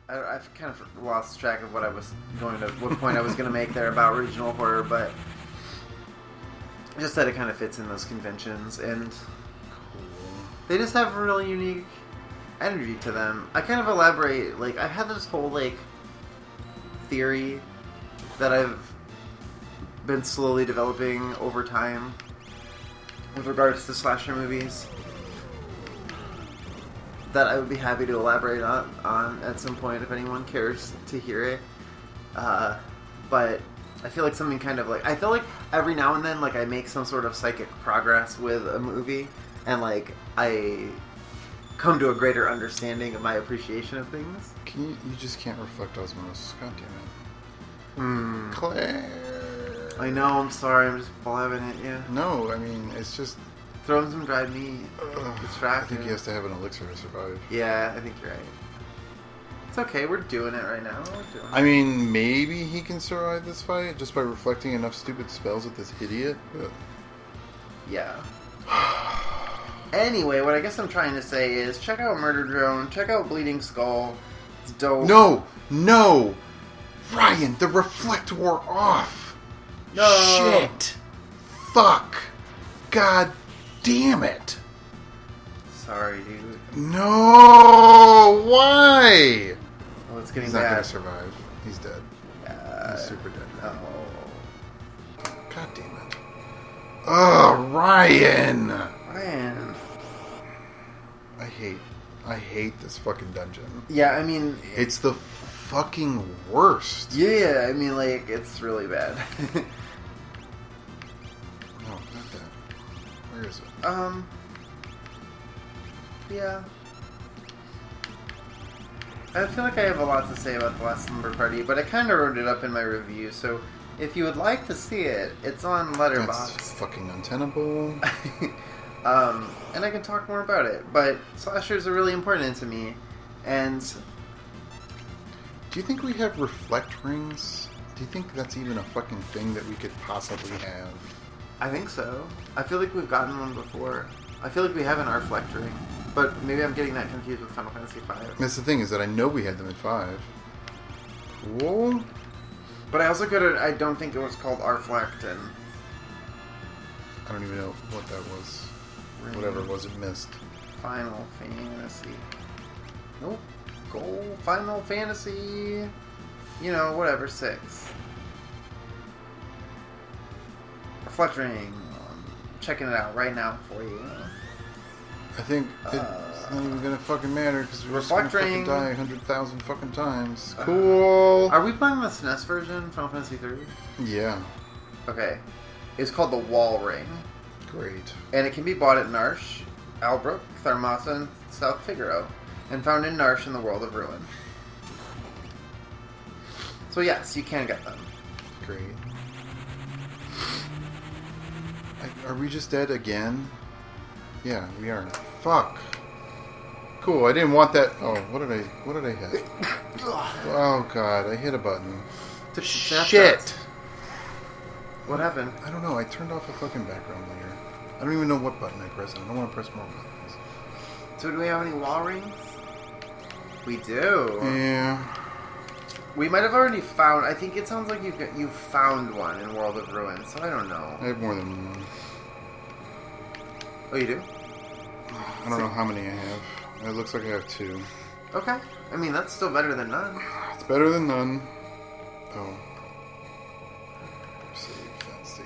I've kind of lost track of what point I was going to make there about regional horror, but just that it kind of fits in those conventions, and they just have a really unique energy to them. I kind of elaborate, like, I have this whole, like, theory that I've been slowly developing over time with regards to slasher movies that I would be happy to elaborate on at some point if anyone cares to hear it. But I feel like something kind of like... I feel like every now and then, like, I make some sort of psychic progress with a movie, and, like, I come to a greater understanding of my appreciation of things. You just can't reflect osmosis. God damn it. Claire! I know, I'm sorry, I'm just blabbing at you. No, I mean, it's just... Throw him some dried meat. I think he has to have an elixir to survive. Yeah, I think you're right. It's okay, we're doing it right now. I mean, maybe he can survive this fight just by reflecting enough stupid spells at this idiot, but... Yeah. Anyway, what I guess I'm trying to say is, check out Murder Drone, check out Bleeding Skull. It's dope. No! Ryan, the reflect wore off! No! Shit! Fuck! God damn it! Sorry, dude. No! Why? Oh, it's getting He's not bad. gonna survive. He's dead. He's super dead. Oh. God damn it. Oh, Ryan! Man. I hate this fucking dungeon. Yeah, I mean... It's the fucking worst. Yeah, I mean, like, it's really bad. No, not that. Where is it? Yeah. I feel like I have a lot to say about The Last Slumber Party, but I kind of wrote it up in my review, so if you would like to see it, it's on Letterboxd. That's fucking untenable. And I can talk more about it, but slashers are really important to me, and... Do you think we have reflect rings? Do you think that's even a fucking thing that we could possibly have? I think so. I feel like we've gotten one before. I feel like we have an Arflect ring, but maybe I'm getting that confused with Final Fantasy V. That's the thing, is that I know we had them at 5. Cool. But I also I don't think it was called Arflect, and... I don't even know what that was. Ring. Whatever it was, it missed. Final Fantasy. Nope. Goal. Final Fantasy. You know, whatever, 6. Reflect ring. Checking it out right now for you. I think it's not even gonna fucking matter because we're just gonna fucking die 100,000 fucking times. Cool. Are we playing the SNES version, Final Fantasy 3? Yeah. Okay. It's called the Wall Ring. Great. And it can be bought at Narsh, Albrook, Tharmasa, and South Figaro, and found in Narsh in the World of Ruin. So yes, you can get them. Great. Are we just dead again? Yeah, we are. Fuck. Cool. I didn't want that. Oh, what did I hit? Oh god, I hit a button. Shit. What happened? I don't know. I turned off a fucking background layer. I don't even know what button I pressed. I don't want to press more buttons. So do we have any wall rings? We do. Yeah. We might have already found... I think it sounds like you found one in World of Ruin, so I don't know. I have more than one. Oh, you do? I don't know how many I have. It looks like I have 2. Okay. I mean, that's still better than none. It's better than none. Oh. Save that state.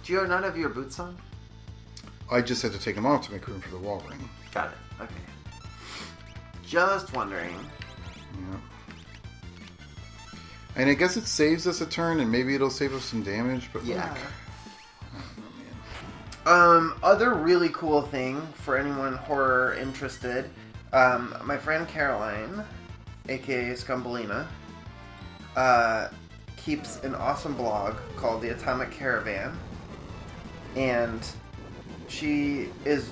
Do you not have your boots on? I just had to take them off to make room for the wall ring. Got it. Okay. Just wondering. Yeah. And I guess it saves us a turn, and maybe it'll save us some damage, but yeah. Like... Oh, man. Other really cool thing for anyone horror interested, my friend Caroline, aka Scumbellina, keeps an awesome blog called The Atomic Caravan, and she is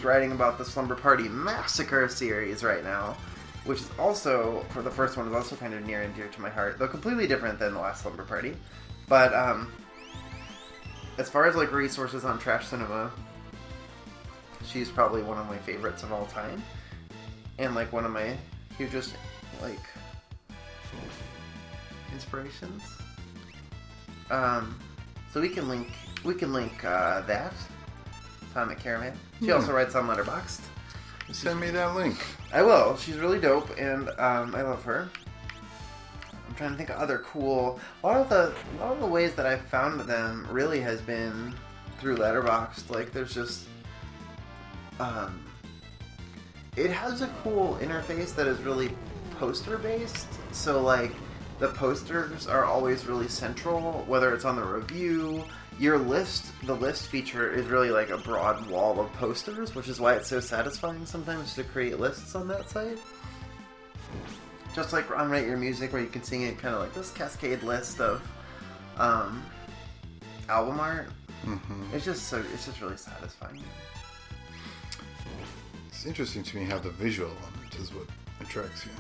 writing about the Slumber Party Massacre series right now, which is also, for the first one, is also kind of near and dear to my heart, though completely different than the last Slumber Party. But, as far as, like, resources on trash cinema, she's probably one of my favorites of all time. and like one of my hugest like inspirations. So we can link that. Atomic Caravan. She also writes on Letterboxd. Send me that link. I will. She's really dope, and I love her. I'm trying to think of other cool. A lot of the ways that I've found them really has been through Letterboxd. Like, there's just it has a cool interface that is really poster based. So like the posters are always really central, whether it's on the review. The list feature is really like a broad wall of posters, which is why it's so satisfying sometimes to create lists on that site. Just like on Rate Your Music, where you can see it kind of like this cascade list of album art. Mm-hmm. It's just really satisfying. It's interesting to me how the visual element is what attracts you.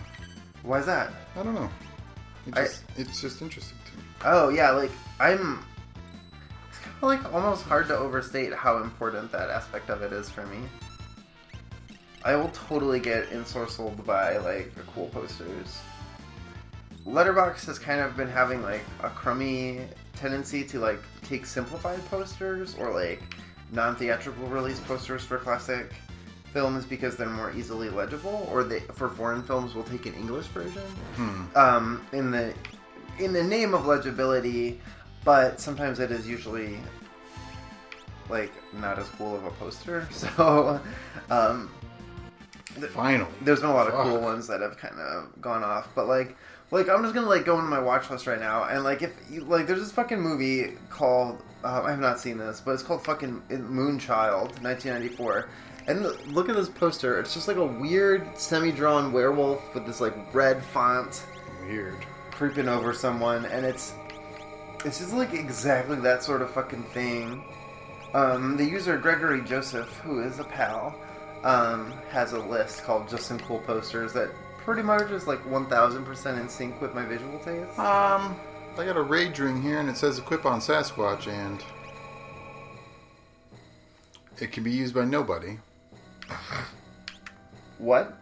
Why is that? I don't know. It's just interesting to me. Oh yeah, like it's kind of like almost hard to overstate how important that aspect of it is for me. I will totally get ensorcelled by like the cool posters. Letterboxd has kind of been having like a crummy tendency to like take simplified posters or like non-theatrical release posters for classic films because they're more easily legible, or for foreign films will take an English version in the name of legibility, but sometimes it is usually like not as cool of a poster. So finally, there's been a lot of cool ones that have kind of gone off, but like I'm just gonna like go into my watch list right now, and like if you, like there's this fucking movie called I have not seen this, but it's called fucking Moonchild, 1994. And look at this poster. It's just like a weird semi-drawn werewolf with this like red font. Weird. Creeping over someone, and it's just like exactly that sort of fucking thing. The user Gregory Joseph, who is a pal, has a list called Just Some Cool Posters that pretty much is like 1000% in sync with my visual taste. I got a rage ring here, and it says equip on Sasquatch, and it can be used by nobody. What?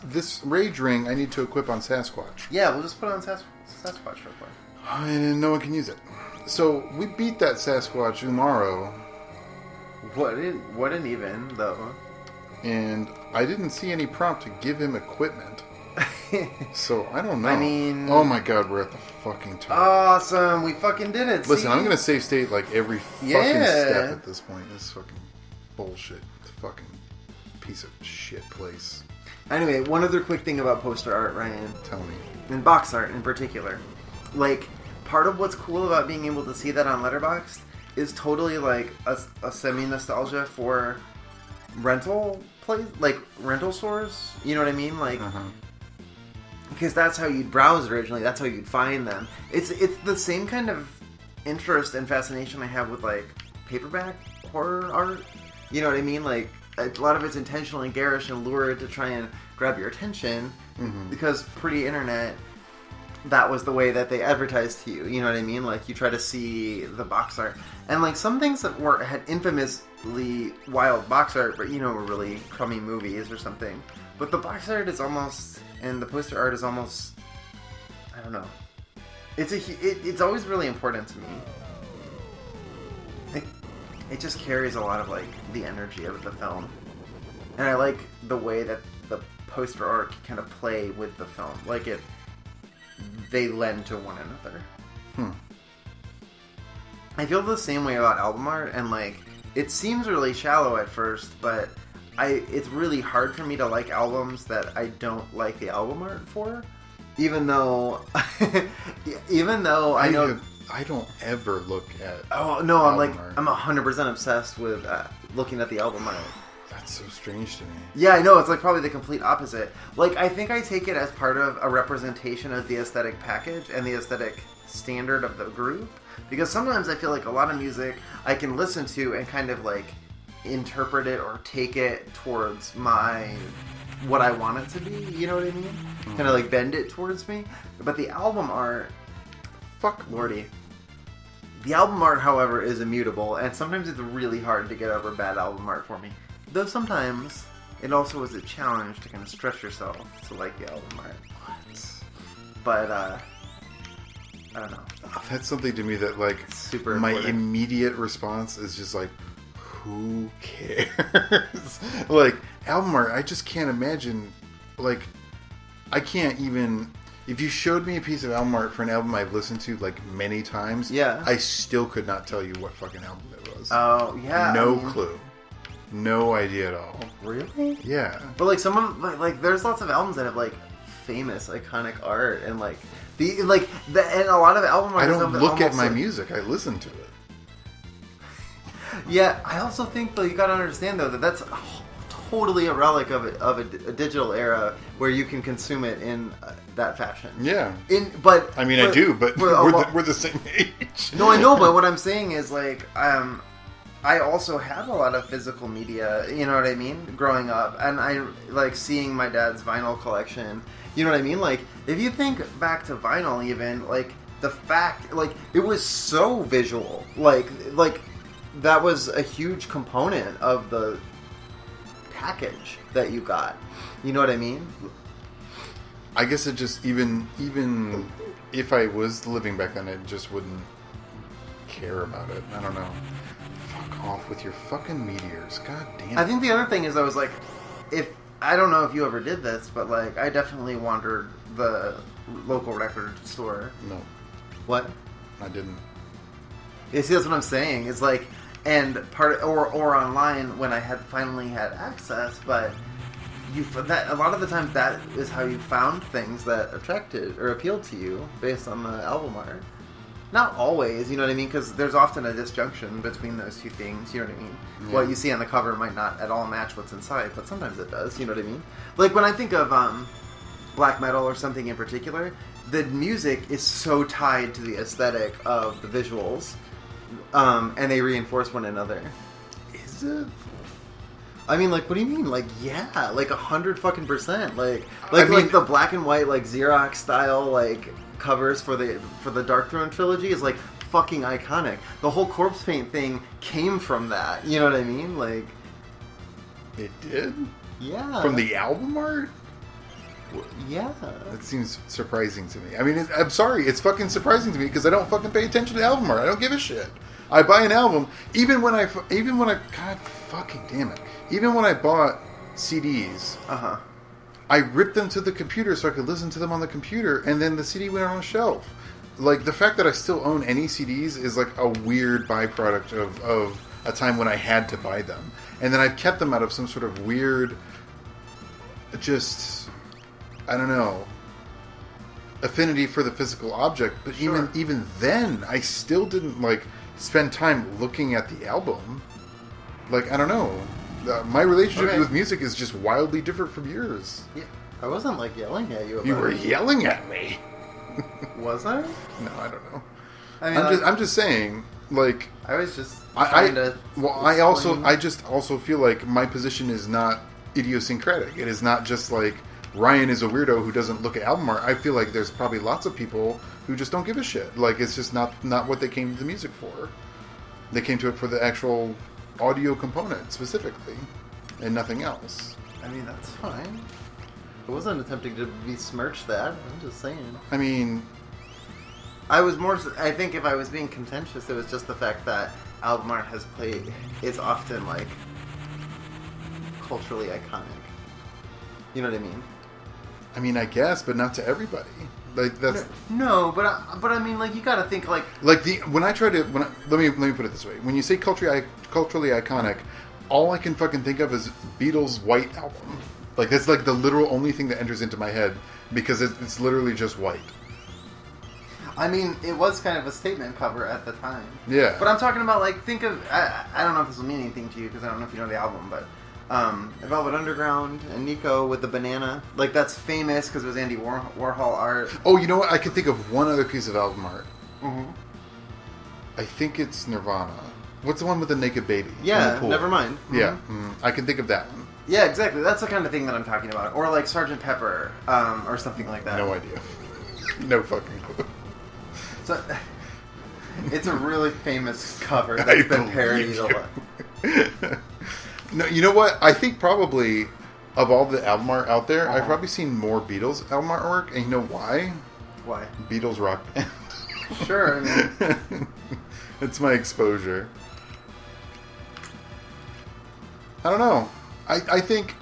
This rage ring I need to equip on Sasquatch. Yeah, we'll just put it on Sasquatch real quick. And no one can use it. So we beat that Sasquatch tomorrow. Wouldn't even though. And I didn't see any prompt to give him equipment. So I don't know. I mean, oh my god, we're at the fucking top. Awesome, we fucking did it. Listen, I'm gonna save state like every fucking step at this point. This is fucking bullshit. It's a fucking piece of shit place. Anyway, one other quick thing about poster art, Ryan. Tell me. And box art in particular. Like, part of what's cool about being able to see that on Letterboxd is totally like a semi-nostalgia for rental stores. You know what I mean? Like, because that's how you'd browse originally. That's how you'd find them. It's the same kind of interest and fascination I have with like paperback horror art. You know what I mean? Like, a lot of it's intentional and garish and lurid to try and grab your attention because pre-internet, that was the way that they advertised to you. You know what I mean? Like, you try to see the box art. And like some things that had infamously wild box art, but were really crummy movies or something. But the box art is almost, and the poster art is almost, I don't know. It's always really important to me. It just carries a lot of like the energy of the film, and I like the way that the poster art can kind of play with the film. Like they lend to one another. I feel the same way about album art, and like it seems really shallow at first, but it's really hard for me to like albums that I don't like the album art for, even though I know. I don't ever look at. Oh no! I'm 100% obsessed with looking at the album art. That's so strange to me. Yeah, I know. It's like probably the complete opposite. Like, I think I take it as part of a representation of the aesthetic package and the aesthetic standard of the group. Because sometimes I feel like a lot of music I can listen to and kind of like interpret it or take it towards what I want it to be. You know what I mean? Kind of like bend it towards me. But the album art. Fuck lordy. The album art, however, is immutable, and sometimes it's really hard to get over bad album art for me. Though sometimes it also was a challenge to kind of stretch yourself to like the album art. What? But I don't know. That's something to me that like Super my important. immediate response is just like, who cares? Like album art, I just can't imagine. Like, I can't even. If you showed me a piece of album art for an album I've listened to like many times, Yeah. I still could not tell you what fucking album it was. Oh yeah. No clue. No idea at all. Really? Yeah. But like some of like there's lots of albums that have like famous iconic art and like and a lot of album art. I don't look at my like, music. I listen to it. Yeah, I also think though you gotta understand though that that's totally a relic of a digital era where you can consume it in that fashion. Yeah. But I do, but we're the same age. No, I know, but what I'm saying is like I also had a lot of physical media, you know what I mean, growing up, and I like seeing my dad's vinyl collection. You know what I mean? Like if you think back to vinyl, even like the fact, like it was so visual, like that was a huge component of the package that you got. You know what I mean? I guess it just even if I was living back then, I just wouldn't care about it. I don't know. Fuck off with your fucking meteors. God damn. I think the other thing is I was like, if I don't know if you ever did this, but like I definitely wandered the local record store. No, What? I didn't. You see, that's what I'm saying. It's like, and or online when I had finally had access, but that a lot of the times that is how you found things that attracted or appealed to you based on the album art. Not always, you know what I mean? Because there's often a disjunction between those two things, you know what I mean? Yeah. What you see on the cover might not at all match what's inside, but sometimes it does, you know what I mean? Like when I think of black metal or something in particular, the music is so tied to the aesthetic of the visuals, and they reinforce one another. Is it? I mean, like, what do you mean? Like, yeah, like 100% Like I mean, the black and white, like Xerox style, like covers for the Dark Throne trilogy is like fucking iconic. The whole corpse paint thing came from that. You know what I mean? Like, it did? yeah, From the album art? yeah. That seems surprising to me. I mean, I'm sorry, it's fucking surprising to me because I don't fucking pay attention to album art. I don't give a shit. I buy an album even when I God fucking damn it. Even when I bought CDs, I ripped them to the computer so I could listen to them on the computer, and then the CD went on a shelf. Like, the fact that I still own any CDs is like a weird byproduct of a time when I had to buy them. And then I've kept them out of some sort of weird, just, I don't know, affinity for the physical object. But Sure. even then, I still didn't, like, spend time looking at the album. Like, I don't know. My relationship with music is just wildly different from yours. Yeah. I wasn't like yelling at you about You were it. yelling at me. Was I? No, I don't know. I mean, I'm just saying, like, I was just I trying to explain. I just also feel like my position is not idiosyncratic. It is not just like Ryan is a weirdo who doesn't look at album art. I feel like there's probably lots of people who just don't give a shit. Like, it's just not what they came to the music for. They came to it for the actual audio component specifically, and nothing else. I mean, that's fine. I wasn't attempting to besmirch that. I'm just saying. I mean, I think if I was being contentious, it was just the fact that album art is often like culturally iconic. You know what I mean? I guess, but not to everybody. Like, that's No, but I mean, like, you gotta think like let me put it this way. When you say culturally iconic, all I can fucking think of is Beatles' White Album. Like, that's like the literal only thing that enters into my head because it's literally just white. I mean, it was kind of a statement cover at the time. Yeah. But I'm talking about, like, think of... I don't know if this will mean anything to you, because I don't know if you know the album, but... Velvet Underground and Nico with the banana. Like, that's famous because it was Andy Warhol art. Oh, you know what? I can think of one other piece of album art. Mm-hmm. I think it's Nirvana. What's the one with the naked baby? in Yeah, the pool? never mind. Mm-hmm. Yeah, I can think of that one. Yeah, exactly. That's the kind of thing that I'm talking about. Or, like, Sgt. Pepper, or something like that. No idea. No fucking clue. So, it's a really famous cover that's been parodied a lot. No, you know what? I think probably of all the album art out there, I've Uh-huh. probably seen more Beatles album artwork, and you know why? Why? Beatles rock band. Sure. I mean, It's my exposure. I don't know. I think,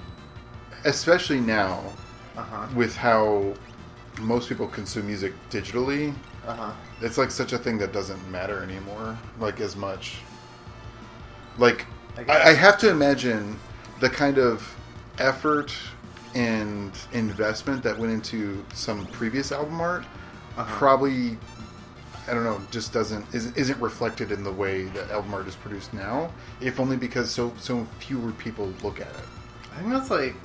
especially now, with how most people consume music digitally, it's like such a thing that doesn't matter anymore, like as much. Like, I have to imagine the kind of effort and investment that went into some previous album art probably, I don't know, just isn't reflected in the way that album art is produced now, if only because so fewer people look at it. I think that's like,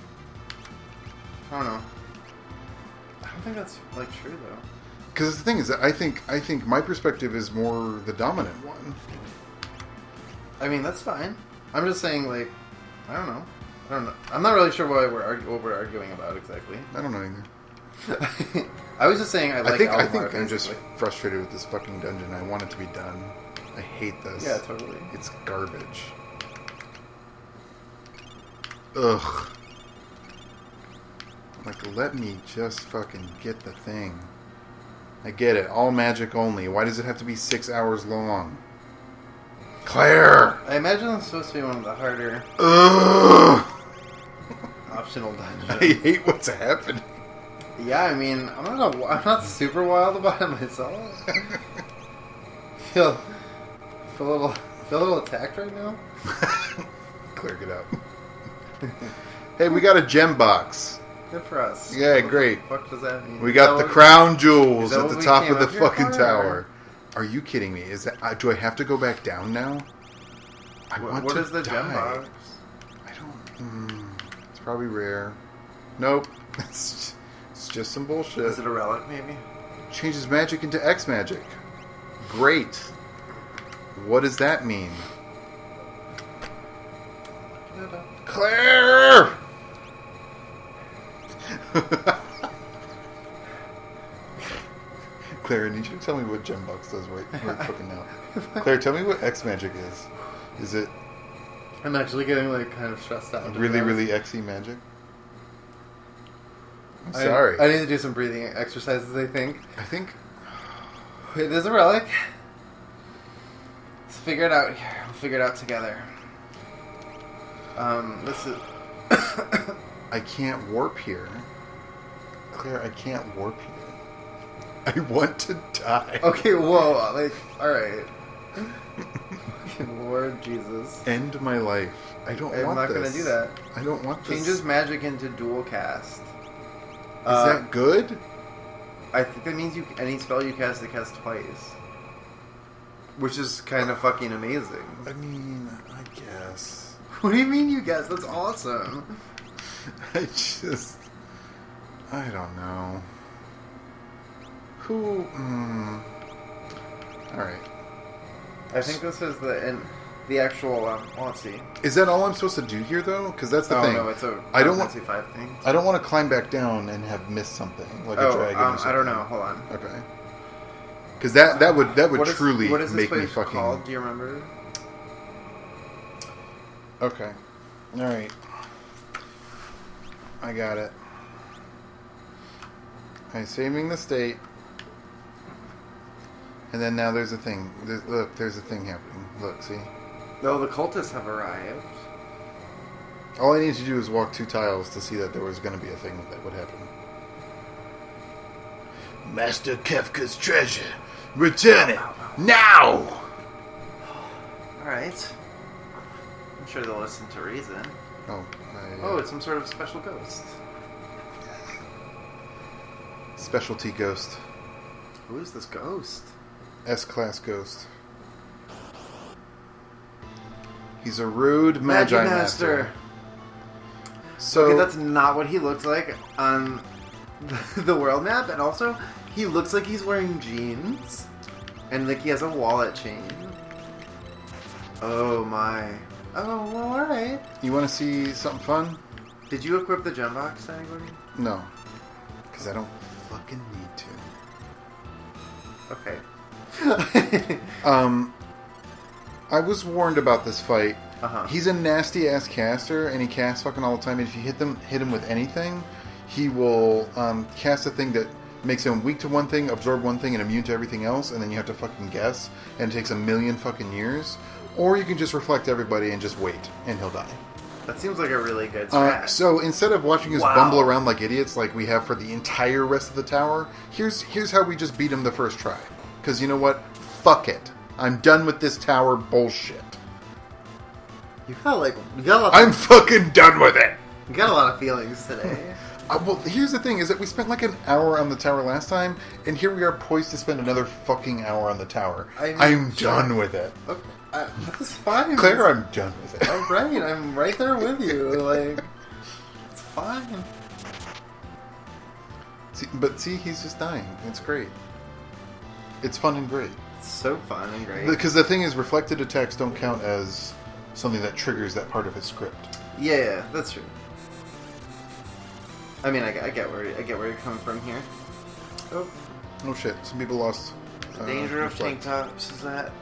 I don't know. I don't think that's like true though. Because the thing is that I think my perspective is more the dominant one. I mean, that's fine. I'm just saying, like, I don't know. I'm not really sure what we're arguing about exactly. I don't know either. I was just saying I think album art, I'm just basically. frustrated with this fucking dungeon. I want it to be done. I hate this. Yeah, totally. It's garbage. Ugh. Like, let me just fucking get the thing. I get it. All magic only. Why does it have to be 6 hours long? Claire! I imagine it's supposed to be one of the harder Ugh! optional I dungeons. hate what's happening. Yeah, I mean, I'm not super wild about it myself. feel a little attacked right now. Claire, get out. Hey, we got a gem box. Good for us. Yeah, What great. the fuck does that mean? We got the crown jewels is that at what the we top came of the up here fucking for, tower. Are you kidding me? Is that do I have to go back down now? I want What to is the gem die. box? I don't. It's probably rare. Nope. It's just some bullshit. Is it a relic, maybe? Changes magic into X magic. Great. What does that mean? Claire! Claire, I need you to tell me what Gembox does right fucking now. Claire, tell me what X magic is. Is it I'm actually getting like kind of stressed out. really, really Xy magic? I'm sorry. I need to do some breathing exercises, I think. I think It is a relic. Let's figure it out here. We'll figure it out together. This is... I can't warp here. Claire, I can't warp here. I want to die. Okay, whoa, like, alright. Fucking Lord Jesus. End my life. I don't I'm want not this. gonna do that. I don't want this. Changes magic into dual cast. Is that good? I think that means any spell you cast, it casts twice. Which is kind of fucking amazing. I mean, I guess. What do you mean you guess? That's awesome. I don't know. Who? Alright. I think this is the actual, let's see. Is that all I'm supposed to do here, though? Because that's the thing. No, it's a I don't want- Fantasy 5 thing. I don't want to climb back down and have missed something, like a dragon or something. I don't know. Hold on. Okay. Because that would What is- truly what is this make me place fucking... called? Do you remember? Okay. Alright. I got it. I'm saving the state. And then now there's a thing. Look, there's a thing happening. Look, see? No, the cultists have arrived. All I need to do is walk 2 tiles to see that there was going to be a thing that would happen. Master Kefka's treasure. Return it. Now! Alright. I'm sure they'll listen to reason. Oh, It's some sort of special ghost. specialty ghost. Who is this ghost? S-class ghost. He's a rude MagiMaster. So Okay, that's not what he looks like on the world map, and also, he looks like he's wearing jeans, and like he has a wallet chain. Oh my. Oh, well, alright. you want to see something fun? Did you equip the gem box to anybody? No. Because I don't fucking need to. Okay. I was warned about this fight He's a nasty ass caster, and he casts fucking all the time. And if you hit him with anything, he will cast a thing that makes him weak to one thing, absorb one thing, and immune to everything else. And then you have to fucking guess, and it takes 1,000,000 fucking years. Or you can just reflect everybody and just wait, and he'll die. That seems like a really good strat. So instead of watching us bumble around like idiots, like we have for the entire rest of the tower, here's how we just beat him the first try. Because you know what? Fuck it. I'm done with this tower bullshit. I'm fucking done with it. You got a lot of feelings today. Well, here's the thing, is that we spent like an hour on the tower last time, and here we are poised to spend another fucking hour on the tower. I'm done with it. Okay. That's fine. Claire, I'm done with it. All right, I'm right there with you. Like, it's fine. See, he's just dying. It's great. It's fun and great. It's so fun and great. Because the thing is, reflected attacks don't count as something that triggers that part of his script. Yeah, that's true. I mean, I get where you're coming from here. Oh shit! Some people lost. Danger of tank tops. Is that?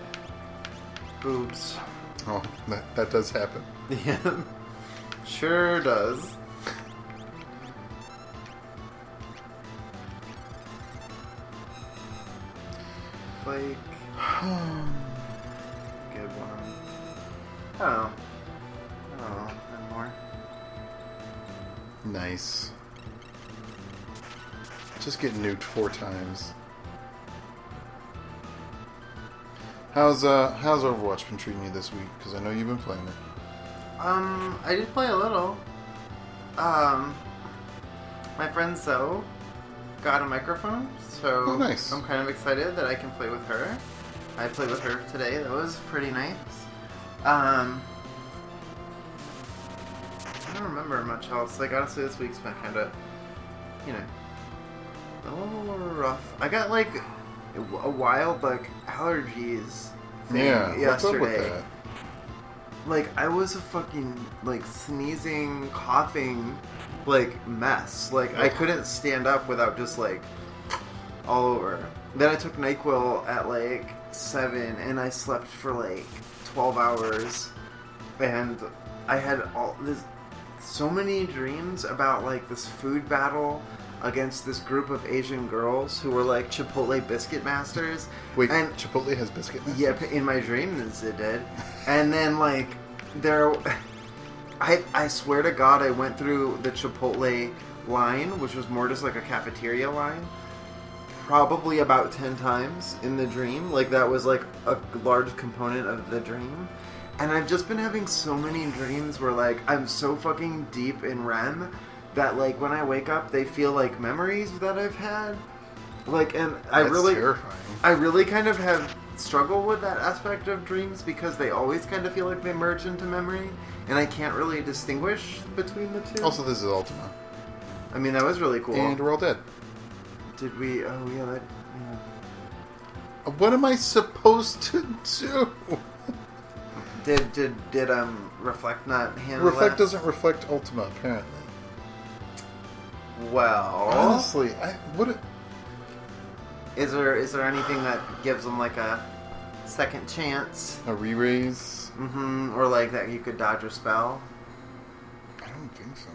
Boobs. Oh, that does happen. Yeah. Sure does. Like... good one. Oh. Oh, and more. Nice. Just get nuked 4 times. How's Overwatch been treating you this week? Because I know you've been playing it. I did play a little. My friend Zoe got a microphone, so nice. I'm kind of excited that I can play with her. I played with her today. That was pretty nice. I don't remember much else. Like, honestly, this week's been kind of, a little rough. I got, like, a wild, like, allergies thing yesterday. What's up with that? Like, I was a fucking, like, sneezing, coughing, like, mess. Like, I couldn't stand up without just, like, all over. Then I took NyQuil at, like, 7, and I slept for, like, 12 hours. And I had so many dreams about, like, this food battle against this group of Asian girls who were, like, Chipotle biscuit masters. Wait, and Chipotle has biscuit masters? Yep, in my dreams it did. And then, like, I swear to God, I went through the Chipotle line, which was more just like a cafeteria line, probably about 10 times in the dream. Like, that was, like, a large component of the dream. And I've just been having so many dreams where, like, I'm so fucking deep in REM that, like, when I wake up, they feel like memories that I've had. Like, and That's terrifying. I really kind of have struggled with that aspect of dreams because they always kind of feel like they merge into memory, and I can't really distinguish between the two. Also, this is Ultima. I mean, that was really cool. And we're all dead. Did we? Oh, yeah, that... Yeah. What am I supposed to do? Did Reflect not handle Reflect that? doesn't reflect Ultima, apparently. Well... Honestly, Is there anything that gives them, like, a second chance? A re-raise? Mm-hmm. Or, like, that you could dodge a spell? I don't think so.